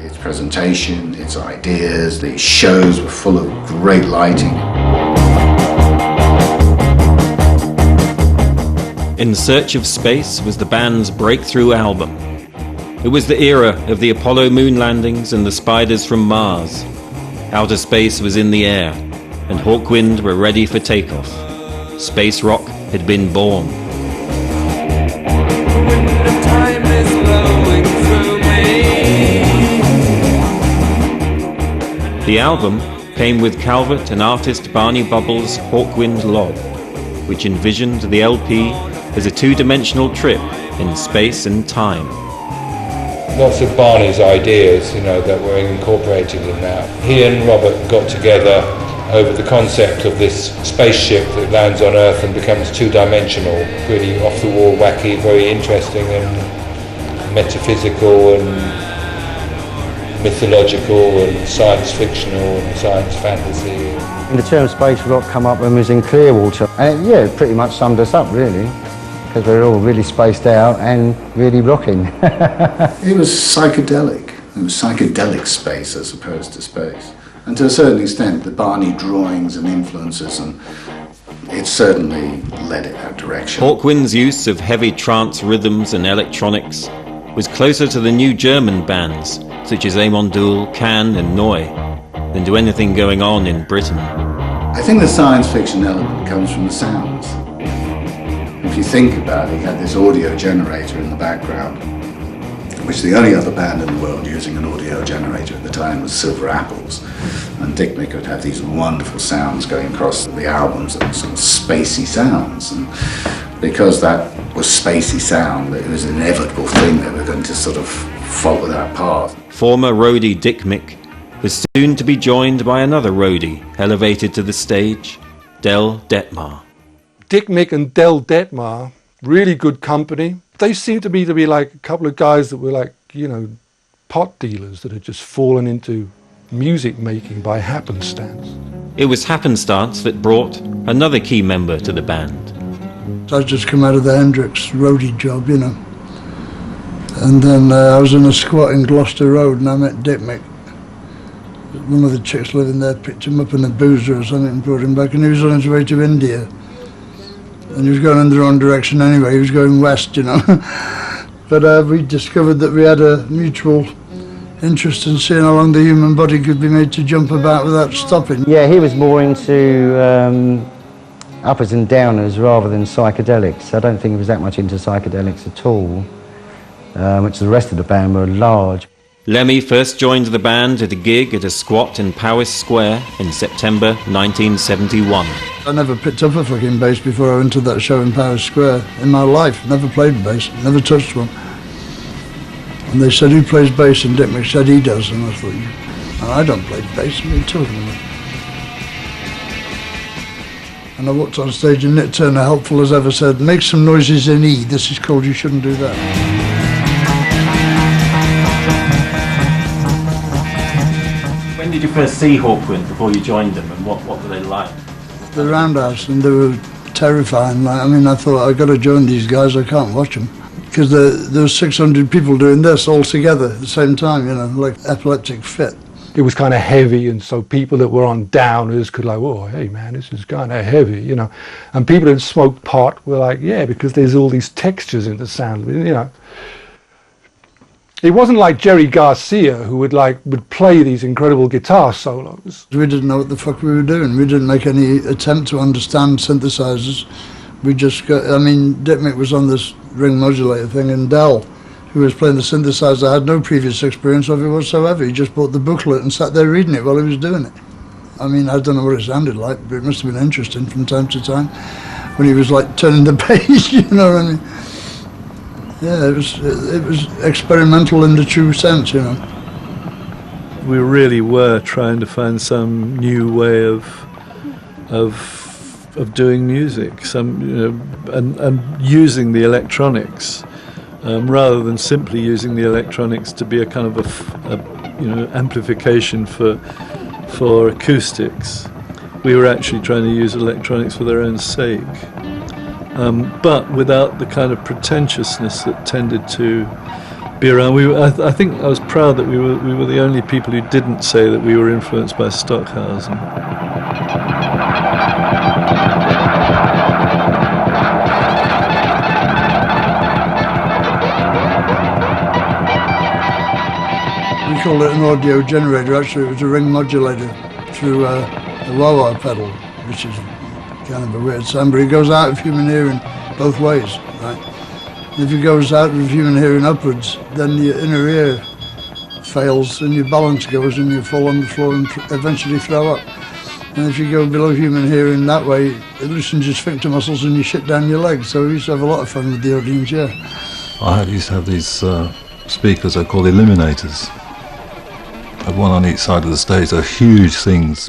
its presentation, its ideas. The shows were full of great lighting. In Search of Space was the band's breakthrough album. It was the era of the Apollo moon landings and the spiders from Mars. Outer space was in the air, and Hawkwind were ready for takeoff. Space rock had been born. The album came with Calvert and artist Barney Bubble's Hawkwind log, which envisioned the LP as a two-dimensional trip in space and time. Lots of Barney's ideas, that were incorporated in that. He and Robert got together over the concept of this spaceship that lands on Earth and becomes two-dimensional, really off-the-wall, wacky, very interesting and metaphysical and mythological and science fictional and science fantasy. The term space rock come up when we was in Clearwater, and it pretty much summed us up really, because we were all really spaced out and really rocking. It was psychedelic. It was psychedelic space as opposed to space. And to a certain extent, the Barney drawings and influences, and it certainly led it that direction. Hawkwind's use of heavy trance rhythms and electronics was closer to the new German bands, such as Amondul, Can and Neu, than to anything going on in Britain. I think the science fiction element comes from the sounds. If you think about it, you had this audio generator in the background, which the only other band in the world using an audio generator at the time was Silver Apples. And Dick Mick would have these wonderful sounds going across the albums, and sort of spacey sounds. And because that was spacey sound, it was an inevitable thing that we're going to sort of follow that path. Former roadie Dick Mick was soon to be joined by another roadie elevated to the stage, Del Detmar. Dick Mick and Del Detmar, really good company. They seemed to be like a couple of guys that were like, pot dealers that had just fallen into music making by happenstance. It was happenstance that brought another key member to the band. I just come out of the Hendrix roadie job, And then I was in a squat in Gloucester Road and I met Dick Mick. One of the chicks living there picked him up in a boozer or something and brought him back, and he was on his way to India. And he was going in the wrong direction anyway, he was going west, But we discovered that we had a mutual interest in seeing how long the human body could be made to jump about without stopping. Yeah, he was more into uppers and downers rather than psychedelics. I don't think he was that much into psychedelics at all, which the rest of the band were large. Lemmy first joined the band at a gig at a squat in Powis Square in September 1971. I never picked up a fucking bass before I went to that show in Powis Square in my life. Never played bass, never touched one. And they said, who plays bass? And Dick Mick said he does. And I thought, I don't play bass, what are you talking about? And I walked on stage and Nick Turner, helpful as ever, said, make some noises in E, this is called You Shouldn't Do That. When did you first see Hawkwind before you joined them, and what were they like? The Roundhouse, and they were terrifying. I thought, I've got to join these guys, I can't watch them. Because there were 600 people doing this all together at the same time, like epileptic fit. It was kind of heavy, and so people that were on downers could oh, hey man, this is kind of heavy, And people that smoked pot were like, yeah, because there's all these textures in the sound, It wasn't like Jerry Garcia, who would play these incredible guitar solos. We didn't know what the fuck we were doing. We didn't make any attempt to understand synthesizers. We just got, Dick Mick was on this ring modulator thing, and Del, who was playing the synthesizer, had no previous experience of it whatsoever. He just bought the booklet and sat there reading it while he was doing it. I don't know what it sounded like, but it must have been interesting from time to time when he was turning the page, Yeah, it was experimental in the true sense, We really were trying to find some new way of doing music, and using the electronics, rather than simply using the electronics to be a kind of amplification for acoustics. We were actually trying to use electronics for their own sake. But without the kind of pretentiousness that tended to be around. I think I was proud that we were the only people who didn't say that we were influenced by Stockhausen. We called it an audio generator. Actually, it was a ring modulator through a wah-wah pedal, which is kind of a weird sound, but it goes out of human hearing both ways, right? If it goes out of human hearing upwards, then your inner ear fails and your balance goes and you fall on the floor and eventually throw up. And if you go below human hearing that way, it loosens your sphincter muscles and you shit down your legs. So we used to have a lot of fun with the audience, yeah. I used to have these speakers I call eliminators. I had one on each side of the stage. They're huge things.